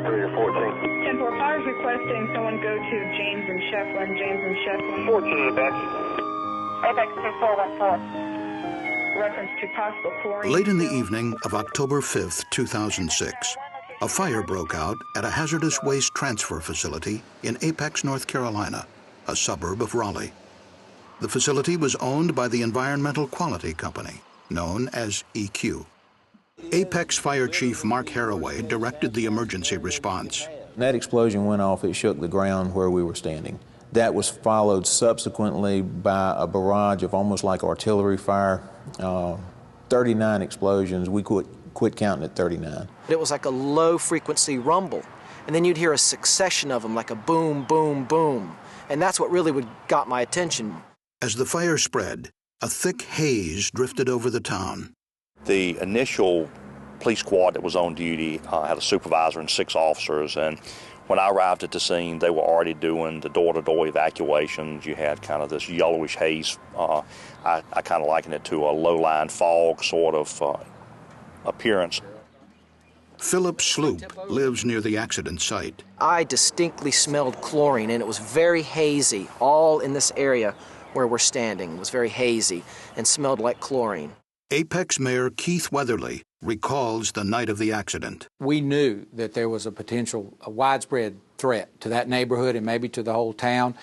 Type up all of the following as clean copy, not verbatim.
10-3 or 14. 10-4, Fire is requesting someone go to James and Shefflin. James and Shefflin. 14 Apex. Apex 2414. Reference to possible chlorine. Late in the evening of October 5th, 2006, a fire broke out at a hazardous waste transfer facility in Apex, North Carolina, a suburb of Raleigh. The facility was owned by the Environmental Quality Company, known as EQ. Apex Fire Chief Mark Haraway directed the emergency response. That explosion went off, it shook the ground where we were standing. That was followed subsequently by a barrage of almost like artillery fire, 39 explosions. We quit counting at 39. It was like a low-frequency rumble, and then you'd hear a succession of them, like a boom, boom, boom. And that's what really got my attention. As the fire spread, a thick haze drifted over the town. The initial police squad that was on duty had a supervisor and 6 officers, and when I arrived at the scene, they were already doing the door-to-door evacuations. You had kind of this yellowish haze. I kind of liken it to a low-lying fog sort of appearance. Philip Sloop lives near the accident site. I distinctly smelled chlorine, and it was very hazy, all in this area where we're standing. It was very hazy and smelled like chlorine. Apex Mayor Keith Weatherly recalls the night of the accident. We knew that there was a widespread threat to that neighborhood and maybe to the whole town,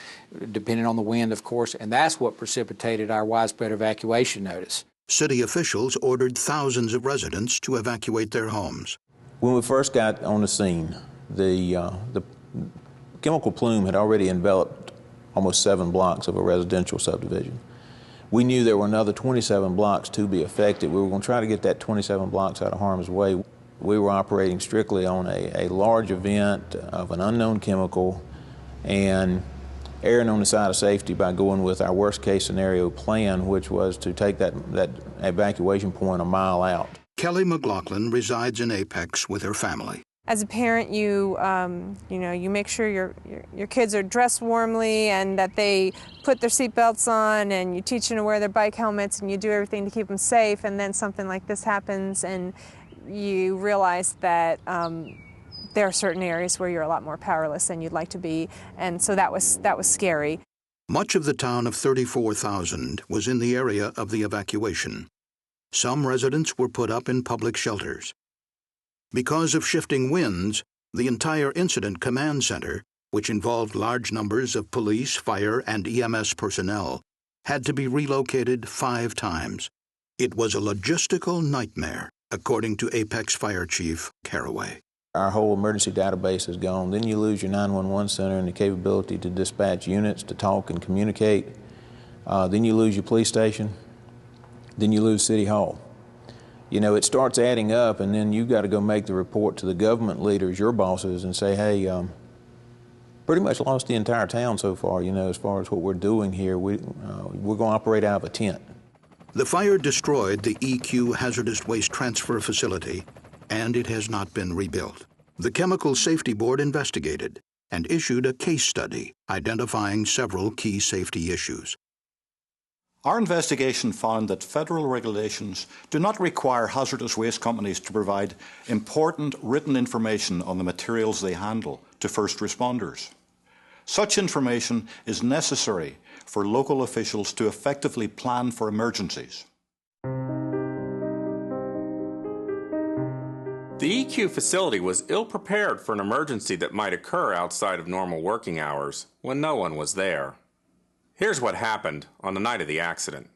depending on the wind, of course, and that's what precipitated our widespread evacuation notice. City officials ordered thousands of residents to evacuate their homes. When we first got on the scene, the chemical plume had already enveloped almost 7 blocks of a residential subdivision. We knew there were another 27 blocks to be affected. We were going to try to get that 27 blocks out of harm's way. We were operating strictly on a large event of an unknown chemical and erring on the side of safety by going with our worst case scenario plan, which was to take that evacuation point a mile out. Kelly McLaughlin resides in Apex with her family. As a parent, you make sure your kids are dressed warmly and that they put their seatbelts on, and you teach them to wear their bike helmets, and you do everything to keep them safe. And then something like this happens, and you realize that there are certain areas where you're a lot more powerless than you'd like to be, and so that was scary. Much of the town of 34,000 was in the area of the evacuation. Some residents were put up in public shelters. Because of shifting winds, the entire Incident Command Center, which involved large numbers of police, fire, and EMS personnel, had to be relocated 5 times. It was a logistical nightmare, according to Apex Fire Chief Haraway. Our whole emergency database is gone. Then you lose your 911 center and the capability to dispatch units, to talk and communicate. Then you lose your police station. Then you lose City Hall. You know, it starts adding up, and then you've got to go make the report to the government leaders, your bosses, and say, hey, pretty much lost the entire town so far, as far as what we're doing here. We're going to operate out of a tent. The fire destroyed the EQ hazardous waste transfer facility, and it has not been rebuilt. The Chemical Safety Board investigated and issued a case study identifying several key safety issues. Our investigation found that federal regulations do not require hazardous waste companies to provide important written information on the materials they handle to first responders. Such information is necessary for local officials to effectively plan for emergencies. The EQ facility was ill-prepared for an emergency that might occur outside of normal working hours when no one was there. Here's what happened on the night of the accident.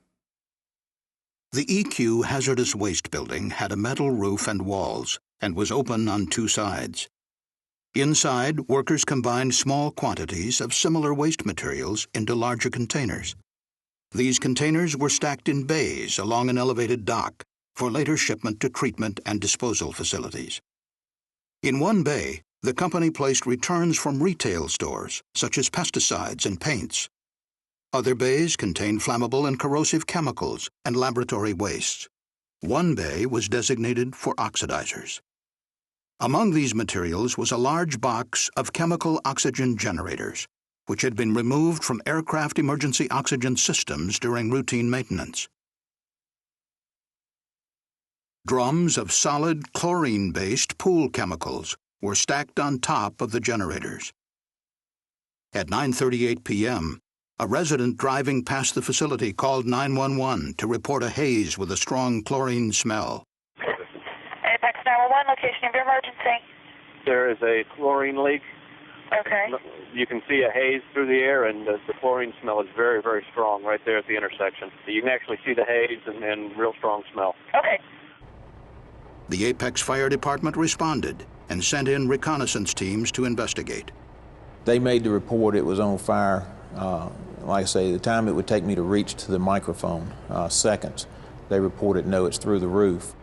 The EQ hazardous waste building had a metal roof and walls and was open on 2 sides. Inside, workers combined small quantities of similar waste materials into larger containers. These containers were stacked in bays along an elevated dock for later shipment to treatment and disposal facilities. In one bay, the company placed returns from retail stores, such as pesticides and paints. Other bays contained flammable and corrosive chemicals and laboratory wastes. One bay was designated for oxidizers. Among these materials was a large box of chemical oxygen generators, which had been removed from aircraft emergency oxygen systems during routine maintenance. Drums of solid chlorine-based pool chemicals were stacked on top of the generators. At 9:38 p.m., a resident driving past the facility called 911 to report a haze with a strong chlorine smell. Apex 911, location of your emergency. There is a chlorine leak. Okay. You can see a haze through the air, and the chlorine smell is very, very strong right there at the intersection. You can actually see the haze and real strong smell. Okay. The Apex Fire Department responded and sent in reconnaissance teams to investigate. They made the report it was on fire. Like I say, the time it would take me to reach to the microphone, seconds. They reported, no, it's through the roof.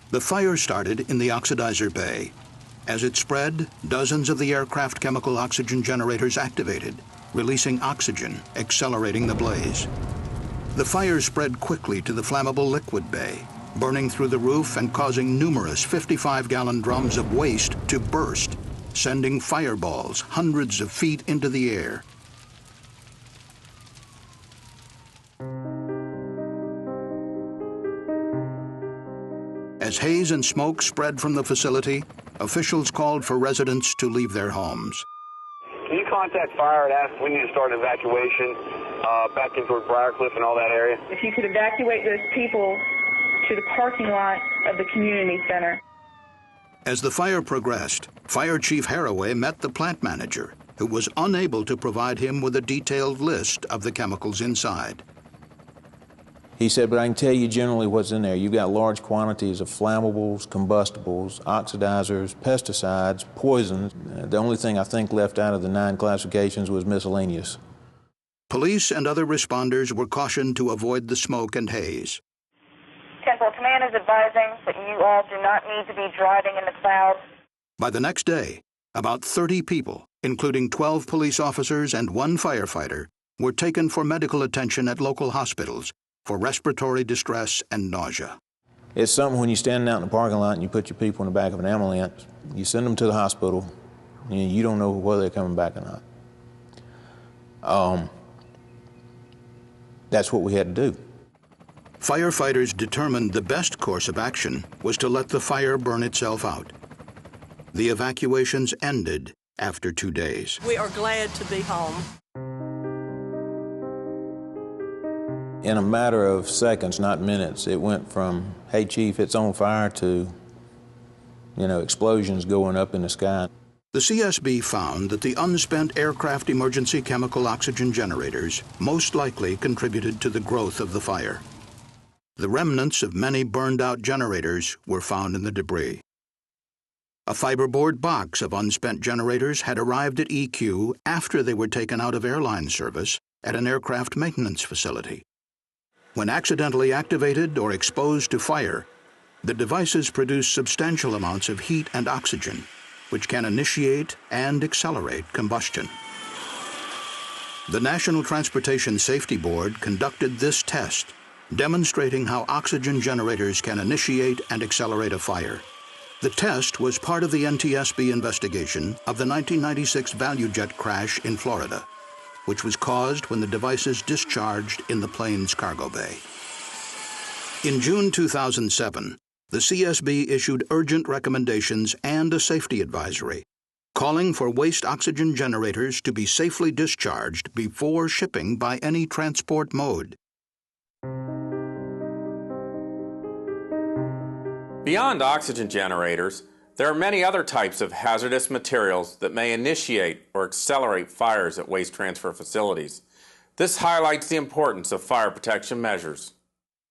The fire started in the oxidizer bay. As it spread, dozens of the aircraft chemical oxygen generators activated, releasing oxygen, accelerating the blaze. The fire spread quickly to the flammable liquid bay, burning through the roof and causing numerous 55-gallon drums of waste to burst, sending fireballs hundreds of feet into the air. As haze and smoke spread from the facility, officials called for residents to leave their homes. Can you contact fire and ask we need to start an evacuation back in toward Briarcliff and all that area? If you could evacuate those people to the parking lot of the community center. As the fire progressed, Fire Chief Haraway met the plant manager, who was unable to provide him with a detailed list of the chemicals inside. He said, but I can tell you generally what's in there. You've got large quantities of flammables, combustibles, oxidizers, pesticides, poisons. The only thing I think left out of the 9 classifications was miscellaneous. Police and other responders were cautioned to avoid the smoke and haze. 10-4 Command is advising that you all do not need to be driving in the clouds. By the next day, about 30 people, including 12 police officers and 1 firefighter, were taken for medical attention at local hospitals for respiratory distress and nausea. It's something when you're standing out in the parking lot and you put your people in the back of an ambulance, you send them to the hospital, and you don't know whether they're coming back or not. That's what we had to do. Firefighters determined the best course of action was to let the fire burn itself out. The evacuations ended after 2 days. We are glad to be home. In a matter of seconds, not minutes, it went from, hey, Chief, it's on fire, to, explosions going up in the sky. The CSB found that the unspent aircraft emergency chemical oxygen generators most likely contributed to the growth of the fire. The remnants of many burned-out generators were found in the debris. A fiberboard box of unspent generators had arrived at EQ after they were taken out of airline service at an aircraft maintenance facility. When accidentally activated or exposed to fire, the devices produce substantial amounts of heat and oxygen, which can initiate and accelerate combustion. The National Transportation Safety Board conducted this test, demonstrating how oxygen generators can initiate and accelerate a fire. The test was part of the NTSB investigation of the 1996 ValueJet crash in Florida, which was caused when the devices discharged in the plane's cargo bay. In June 2007, the CSB issued urgent recommendations and a safety advisory, calling for waste oxygen generators to be safely discharged before shipping by any transport mode. Beyond oxygen generators, there are many other types of hazardous materials that may initiate or accelerate fires at waste transfer facilities. This highlights the importance of fire protection measures.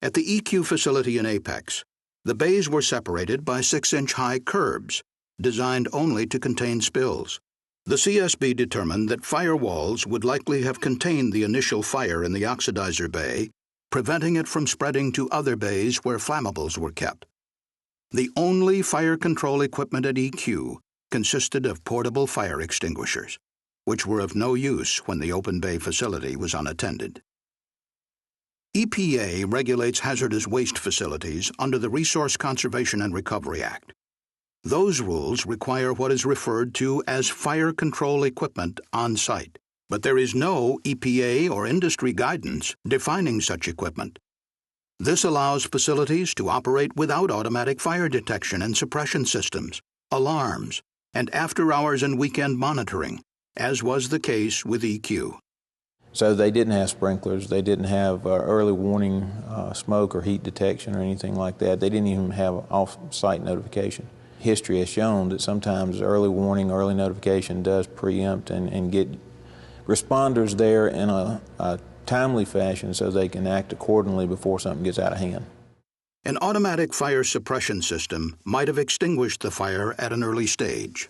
At the EQ facility in Apex, the bays were separated by 6-inch-high curbs, designed only to contain spills. The CSB determined that firewalls would likely have contained the initial fire in the oxidizer bay, preventing it from spreading to other bays where flammables were kept. The only fire control equipment at EQ consisted of portable fire extinguishers, which were of no use when the open bay facility was unattended. EPA regulates hazardous waste facilities under the Resource Conservation and Recovery Act. Those rules require what is referred to as fire control equipment on site, but there is no EPA or industry guidance defining such equipment. This allows facilities to operate without automatic fire detection and suppression systems, alarms, and after-hours and weekend monitoring, as was the case with EQ. So they didn't have sprinklers, they didn't have early warning smoke or heat detection or anything like that. They didn't even have off-site notification. History has shown that sometimes early warning, early notification does preempt and get responders there in a timely fashion so they can act accordingly before something gets out of hand. An automatic fire suppression system might have extinguished the fire at an early stage.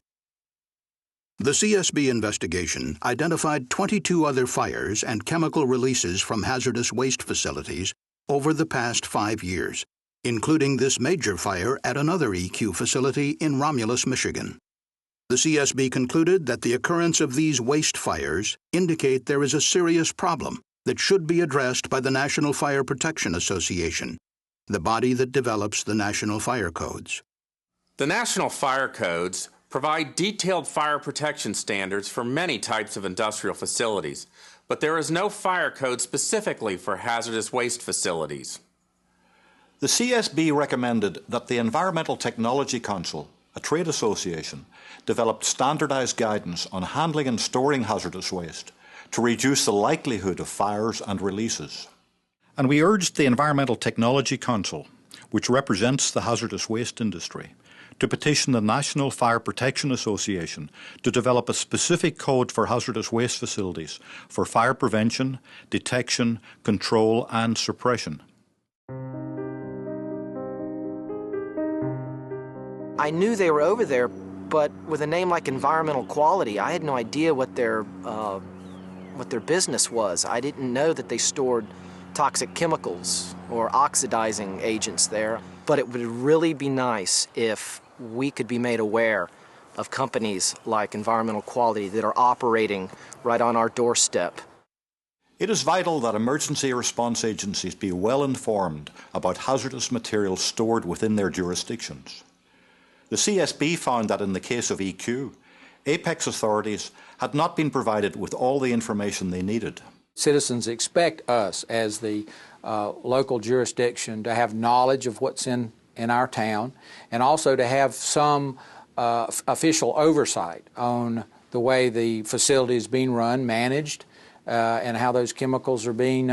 The CSB investigation identified 22 other fires and chemical releases from hazardous waste facilities over the past 5 years, including this major fire at another EQ facility in Romulus, Michigan. The CSB concluded that the occurrence of these waste fires indicate there is a serious problem that should be addressed by the National Fire Protection Association, the body that develops the National Fire Codes. The National Fire Codes provide detailed fire protection standards for many types of industrial facilities, but there is no fire code specifically for hazardous waste facilities. The CSB recommended that the Environmental Technology Council, a trade association, developed standardized guidance on handling and storing hazardous waste to reduce the likelihood of fires and releases. And we urged the Environmental Technology Council, which represents the hazardous waste industry, to petition the National Fire Protection Association to develop a specific code for hazardous waste facilities for fire prevention, detection, control, and suppression. I knew they were over there, but with a name like environmental quality, I had no idea what their business was. I didn't know that they stored toxic chemicals or oxidizing agents there. But it would really be nice if we could be made aware of companies like environmental quality that are operating right on our doorstep. It is vital that emergency response agencies be well informed about hazardous materials stored within their jurisdictions. The CSB found that in the case of EQ, apex authorities had not been provided with all the information they needed. Citizens expect us as the local jurisdiction to have knowledge of what's in our town, and also to have some official oversight on the way the facility is being run, managed, and how those chemicals are being,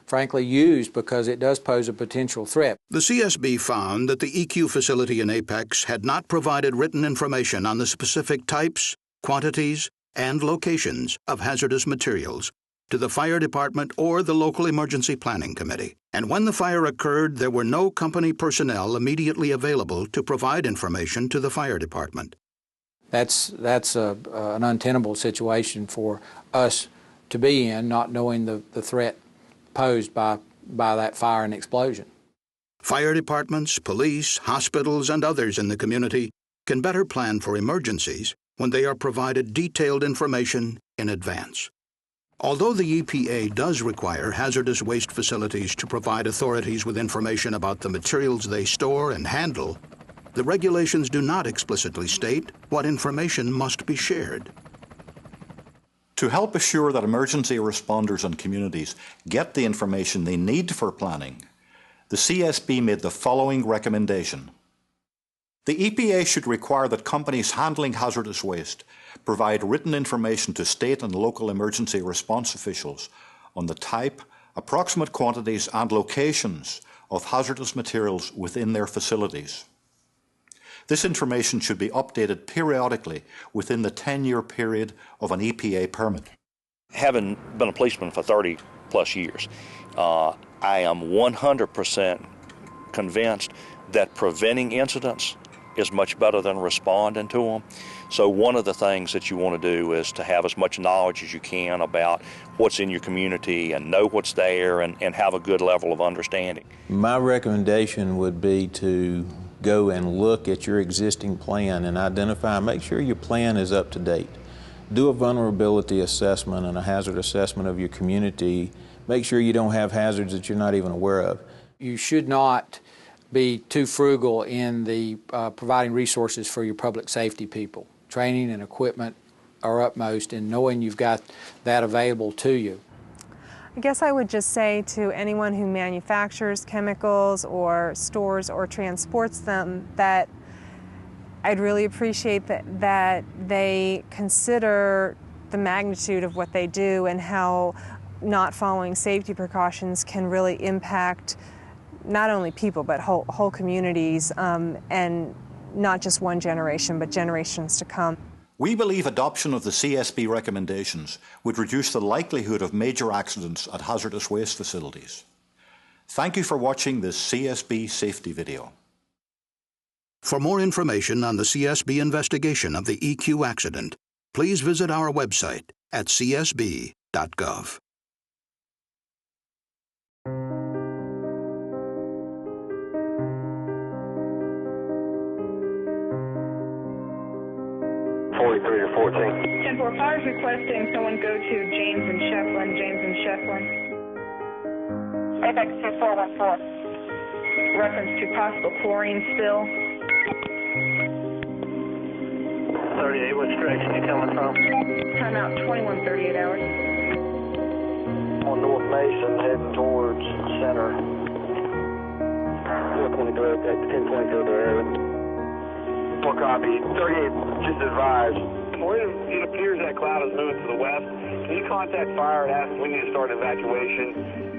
frankly, used, because it does pose a potential threat. The CSB found that the EQ facility in Apex had not provided written information on the specific types, quantities, and locations of hazardous materials to the fire department or the local emergency planning committee. And when the fire occurred, there were no company personnel immediately available to provide information to the fire department. That's an untenable situation for us to be in, not knowing the threat posed by that fire and explosion. Fire departments, police, hospitals, and others in the community can better plan for emergencies when they are provided detailed information in advance. Although the EPA does require hazardous waste facilities to provide authorities with information about the materials they store and handle, the regulations do not explicitly state what information must be shared. To help assure that emergency responders and communities get the information they need for planning, the CSB made the following recommendation. The EPA should require that companies handling hazardous waste provide written information to state and local emergency response officials on the type, approximate quantities, and locations of hazardous materials within their facilities. This information should be updated periodically within the 10-year period of an EPA permit. Having been a policeman for 30 plus years, I am 100% convinced that preventing incidents is much better than responding to them. So one of the things that you want to do is to have as much knowledge as you can about what's in your community and know what's there and have a good level of understanding. My recommendation would be to go and look at your existing plan and identify, make sure your plan is up to date. Do a vulnerability assessment and a hazard assessment of your community. Make sure you don't have hazards that you're not even aware of. You should not be too frugal in the providing resources for your public safety people. Training and equipment are utmost, and knowing you've got that available to you. I guess I would just say to anyone who manufactures chemicals or stores or transports them that I'd really appreciate that they consider the magnitude of what they do and how not following safety precautions can really impact not only people but whole communities, and not just one generation but generations to come. We believe adoption of the CSB recommendations would reduce the likelihood of major accidents at hazardous waste facilities. Thank you for watching this CSB safety video. For more information on the CSB investigation of the EQ accident, please visit our website at csb.gov. or 14. 10-4, fire is requesting someone go to James and Shefflin. Apex 2414. Reference to possible chlorine spill. 38, which direction are you coming from? Timeout 2138 hours. On North Mason, heading towards center. 420 go, 1020 go there. Full copy. 38, just advised. It appears that cloud is moving to the west. Can you contact fire and ask if we need to start evacuation?